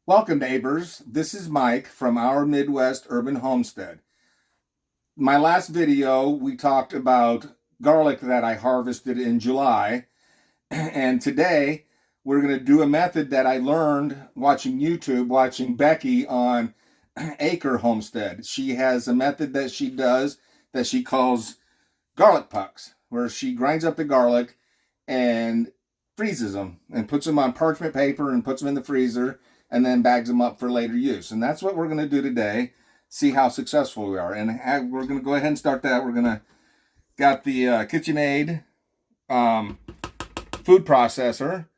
Welcome, neighbors. This is Mike from our Midwest Urban Homestead. My last video, we talked about garlic that I harvested in July. And today, we're going to do a method that I learned watching YouTube, watching Becky on Acre Homestead. She has a method that she does that she calls garlic pucks, where she grinds up the garlic and freezes them and puts them on parchment paper and puts them in the freezer and then bags them up for later use. And that's what we're going to do today, see how successful we are. And we're going to go ahead and start that. We're going to got the KitchenAid food processor,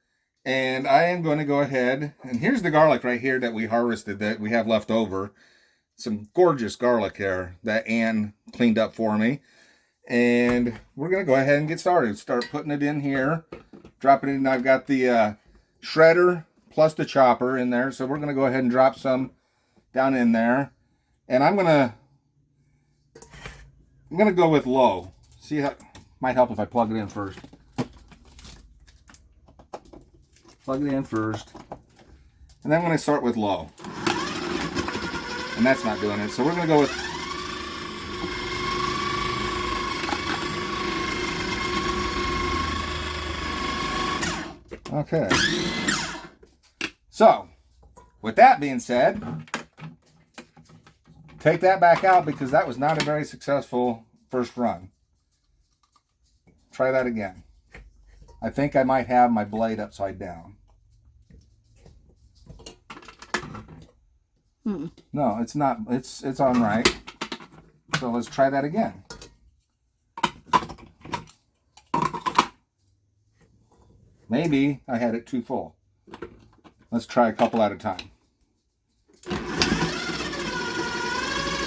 and I am going to go ahead, and here's the garlic right here that we harvested that we have left over. Some gorgeous garlic there that Ann cleaned up for me. And we're going to go ahead and get started. Start putting it in here, dropping it in. I've got the shredder plus the chopper in there. So we're going to go ahead and drop some down in there. And I'm going to go with low. See, how might help if I plug it in first. Plug it in first. And then I'm going to start with low. And that's not doing it. So we're going to go with okay. So, with that being said, take that back out because that was not a very successful first run. Try that again. I think I might have my blade upside down. No, it's not. It's on right. So let's try that again. Maybe I had it too full. Let's try a couple at a time.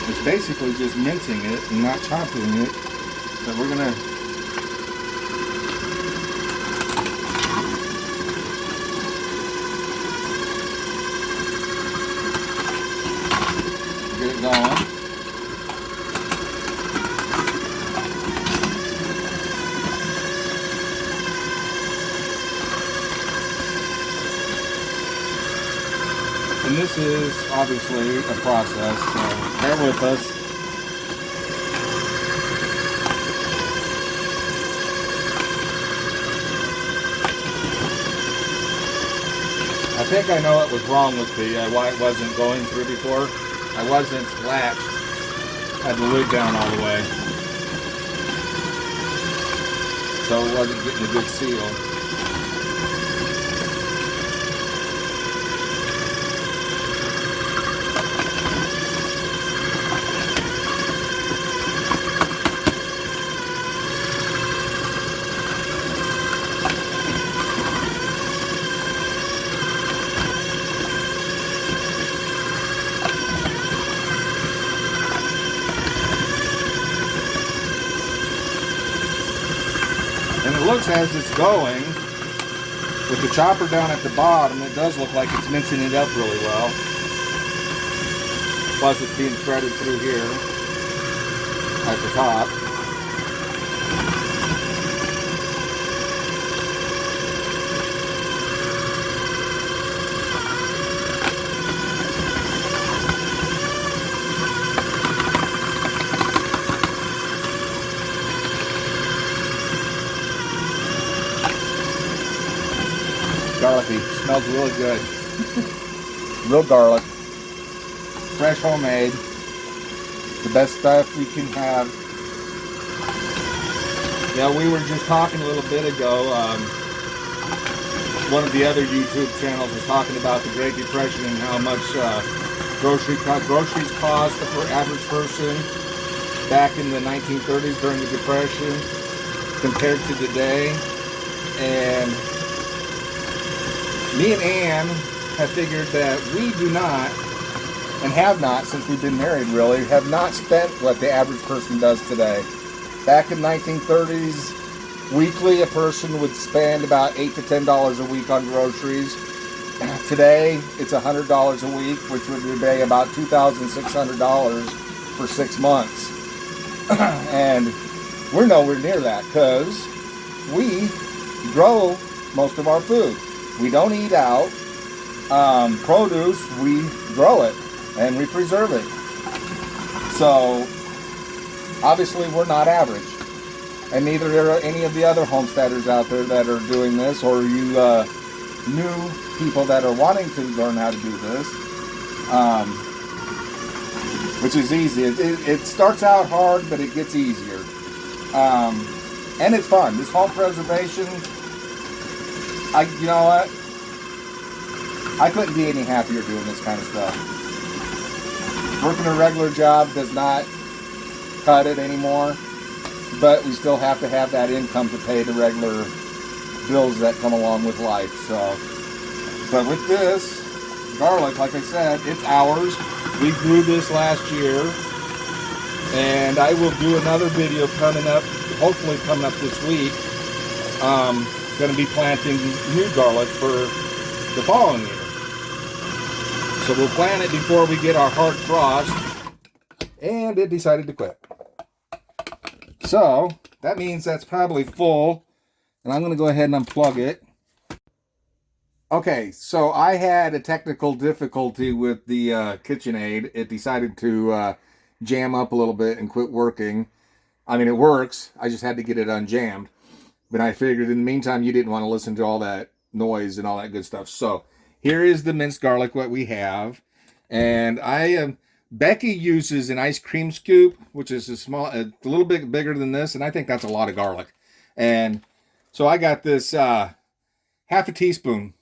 It's basically just mincing it and not chopping it. But we're gonna get it going. And this is obviously a process, so bear with us. I think I know what was wrong with the why it wasn't going through before. I wasn't latched, had the lid down all the way, so it wasn't getting a good seal. And it looks as it's going, with the chopper down at the bottom, it does look like it's mincing it up really well. Plus it's being threaded through here at the top. Garlicky. Smells really good. Real garlic. Fresh homemade. The best stuff we can have. Yeah, we were just talking a little bit ago. One of the other YouTube channels was talking about the Great Depression and how much groceries cost for average person back in the 1930s during the Depression compared to today. And me and Ann have figured that we do not, and have not since we've been married really, have not spent what the average person does today. Back in 1930s, weekly a person would spend about $8 to $10 a week on groceries. Today, it's $100 a week, which would be about $2,600 for 6 months. And we're nowhere near that because we grow most of our food. We don't eat out. produce, we grow it and we preserve it. So obviously we're not average, and neither are any of the other homesteaders out there that are doing this, or you new people that are wanting to learn how to do this, which is easy. It starts out hard, but it gets easier, and it's fun. This home preservation, you know what? I couldn't be any happier doing this kind of stuff. Working a regular job does not cut it anymore, but we still have to have that income to pay the regular bills that come along with life. So, but with this garlic, like I said, it's ours. We grew this last year, and I will do another video coming up, hopefully coming up this week. Going to be planting new garlic for the following year. So we'll plant it before we get our hard frost, and it decided to quit. So that means that's probably full, and I'm going to go ahead and unplug it. Okay, so I had a technical difficulty with the KitchenAid. It decided to jam up a little bit and quit working. I mean, it works. I just had to get it unjammed. But I figured in the meantime, you didn't want to listen to all that noise and all that good stuff. So here is the minced garlic, what we have. And Becky uses an ice cream scoop, which is a little bit bigger than this. And I think that's a lot of garlic. And so I got this half a tablespoon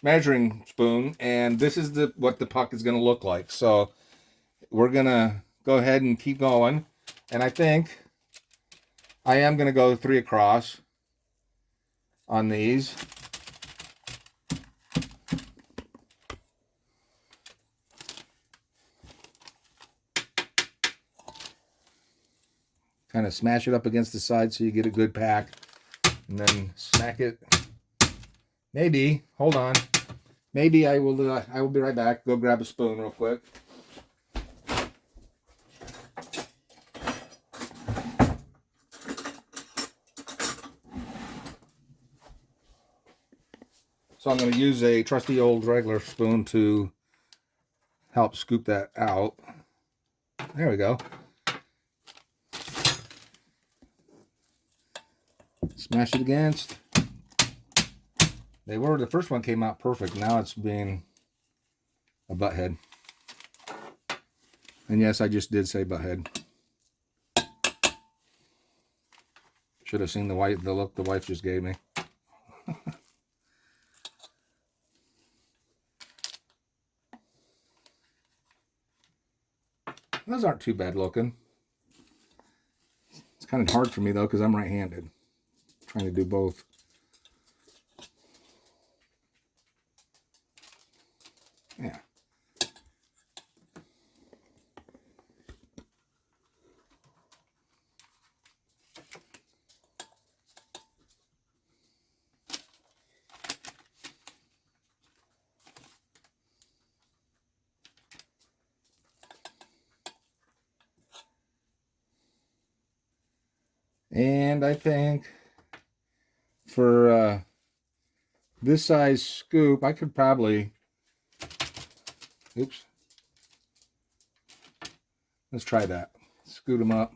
measuring spoon. And this is what the puck is going to look like. So we're going to go ahead and keep going. And I think I am going to go 3 across on these. Kind of smash it up against the side so you get a good pack. And then smack it. Maybe, hold on. Maybe I will be right back. Go grab a spoon real quick. So I'm going to use a trusty old regular spoon to help scoop that out. There we go. Smash it against. The first one came out perfect. Now it's being a butthead. And yes, I just did say butthead. Should have seen the look the wife just gave me. Those aren't too bad looking. It's kind of hard for me though because I'm right-handed. Trying to do both. Yeah. And I think for this size scoop, I could probably, oops, let's try that. Scoot them up.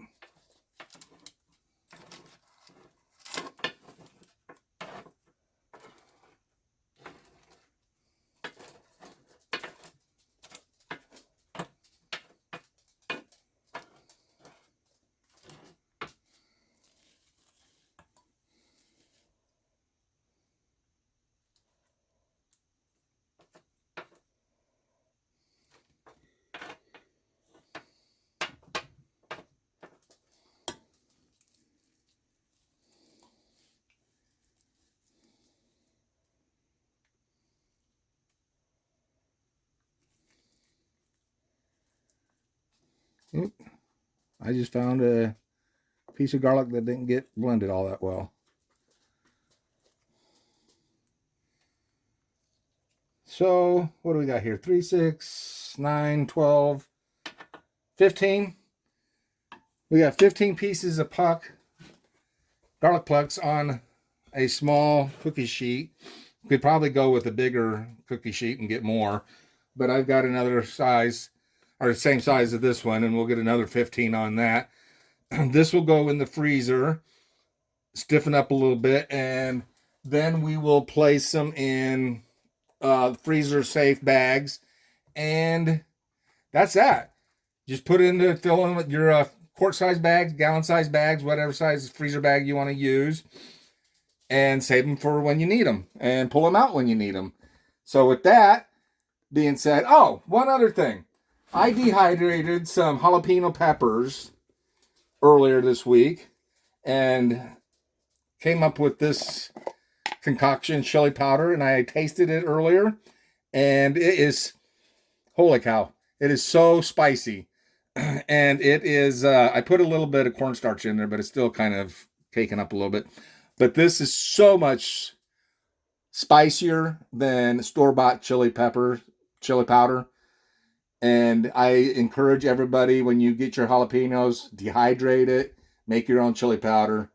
Oop. I just found a piece of garlic that didn't get blended all that well. So what do we got here? 3, 6, 9, 12, 15. We got 15 pieces of garlic pucks on a small cookie sheet. Could probably go with a bigger cookie sheet and get more, but I've got another size, or the same size as this one, and we'll get another 15 on that. This will go in the freezer, stiffen up a little bit, and then we will place them in freezer safe bags, and that's that. Just put it into, fill in with your quart size bags, gallon size bags, whatever size freezer bag you want to use, and save them for when you need them, and pull them out when you need them. So with that being said, oh, one other thing. I dehydrated some jalapeno peppers earlier this week and came up with this concoction chili powder, and I tasted it earlier, and it is, holy cow, it is so spicy. And it is, I put a little bit of cornstarch in there, but it's still kind of caking up a little bit. But this is so much spicier than store-bought chili powder. And I encourage everybody, when you get your jalapenos, dehydrate it, make your own chili powder.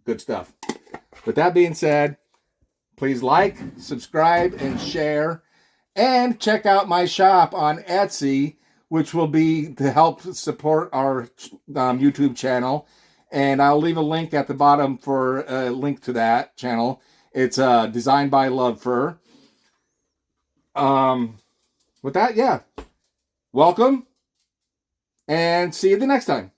Good stuff. With that being said, please like, subscribe, and share. And check out my shop on Etsy, which will be to help support our YouTube channel. And I'll leave a link at the bottom for a link to that channel. It's designed by Love Fur. With that, yeah. Welcome. And see you the next time.